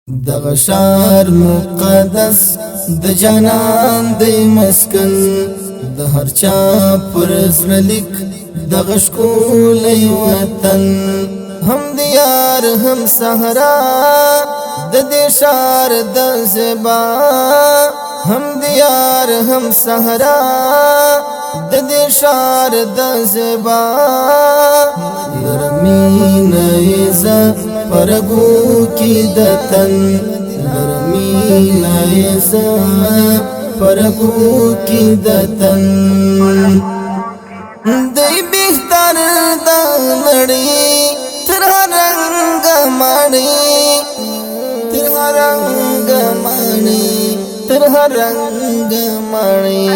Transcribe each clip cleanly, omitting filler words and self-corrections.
دغه ښار مقدس د جانان دی مسکن د هر چا پر زړه لیک دغه ښکلی وطن هم دیار هم صحرا د دې ښار د زیبا هم دیار هم صحرا د دې ښار د زیبا لرمینه ایزه پرګو کی دتن لرمینه ایزه پرګو کی دتن دی بهتر د نړۍ تر رنگ مانی تر رنگ مانی تر رنگ مانی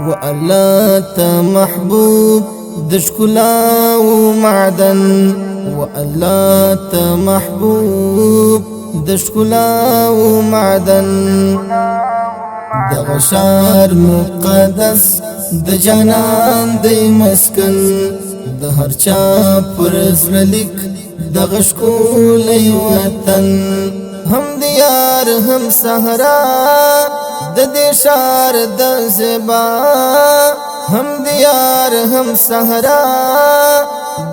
و الله ته محبوب د ښکلا او معدن و الله ته محبوب د ښکلا او معدن دغه ښار مقدس د جانان دی مسکن د هر چا پر زړه لیک دغه ښکلی وطن هم دیار هم صحرا د دې ښار د زیبا هم دیار هم صحرا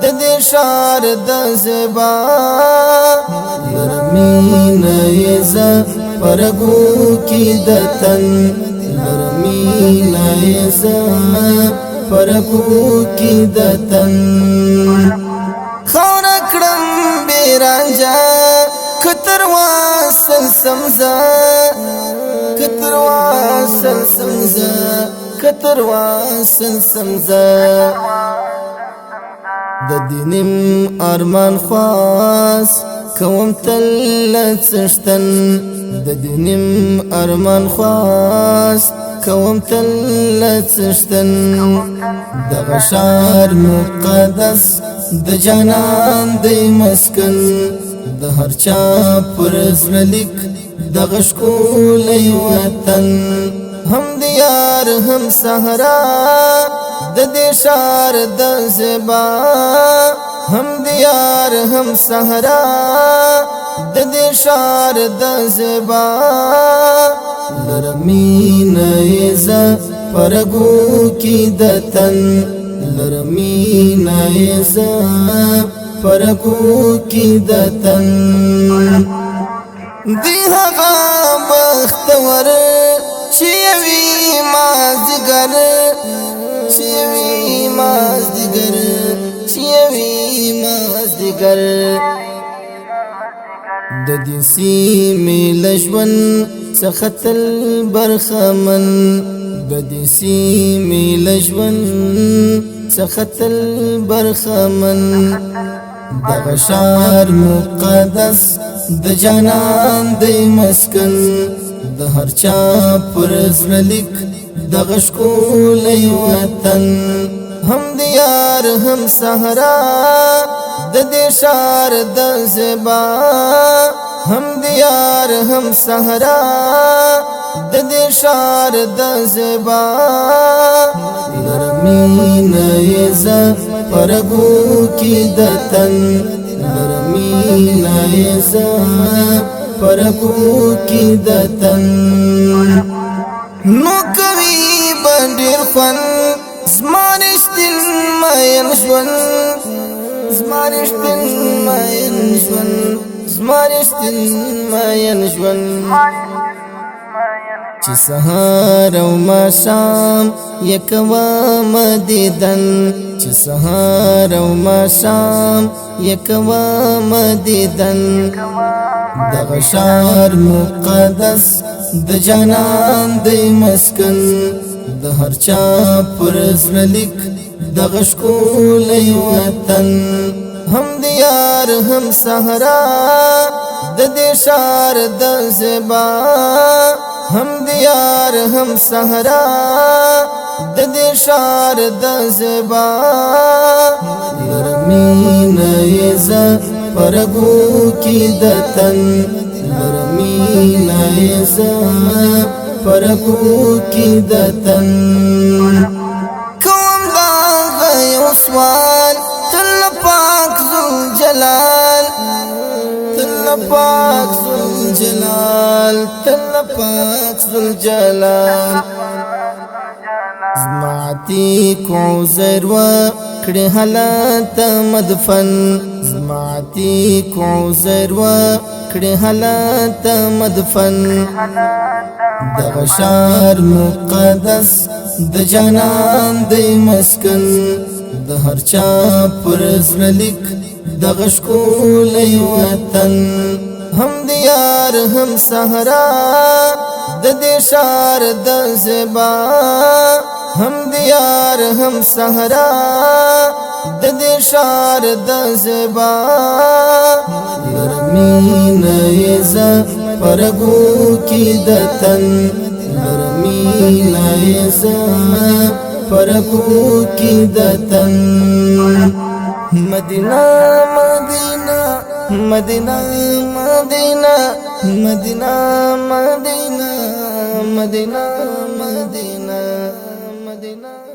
د دې ښار د زیبا لرمینه ایزه پرګو کی دتن لرمینه ایزه پرګو کی دتن خور کړم بیرانجا کتر واسل سمزا کتر واسل سمزا کتر واسل سمزا د دینم ارمان خواس کوم تل څشتن د دینم ارمان خواس کوم تل څشتن دغه ښار مقدس د جانان دی مسکن د هر چا پر زړه لیک دغه ښکلی وطن هم دیار هم صحرا د دې ښار د زیبا هم دیار هم صحرا د دې ښار د زیبا لرمینه ایزه پرګو کی دتن لرمینه ایزه پرګو کی دتن دی هغه بختور چې وی مازدیګر چې وی مازدیګر چې وی مازدیګر د دې سیمې لژون څخه تل برخمن د دې سیمې لژون څخه تل برخمن دغه ښار مقدس د جانان دی مسکن د هر چا پر زړه لیک دغه ښکلی وطن هم دیار هم صحرا د دې ښار د زیبا هم دیار هم صحرا د دې ښار د زیبا لرمینه ایزه پرګو کی دتن لرمینه ایزه پرګو کی دتن نو کوي بندر خون زمانشتن ماین ژوند زمانشتن ماین ژوند زمانشتن ماین ژوند چې سهار او ماښام یکوام دیدن چې سهار او ماښام یکوام دیدن دغه ښار مقدس د جانان دی مسکن د هر چا پر زړه لیک دغه ښکلی وطن هم دیار هم صحرا د دې ښار د زیبا هم دیار هم صحرا د دې ښار د زیبا لرمینه ایزه پرګو کی دتن لرمینه ایزه پرګو کی دتن کوم دا غیوسوان تل پاک ذوالجلال تل پاک ذل جلال تل پاک ذل جلال زماعتی کو عذر و کڑی حالات مدفن زماعتی کو عذر و کڑی حالات مدفن دغشار مقدس د جانان دی مسکن د هر چا پر زړه لیک دغه ښکلی وطن هم دیار هم صحرا د دې ښار د زیبا هم دیار هم صحرا د دې ښار د زیبا نرمینه یې زه پرګو کې د تن نرمینه یې زه پرګو کې د تن مدینہ مدینہ مدینہ مدینہ مدینہ مدینہ مدینہ مدینہ مدینہ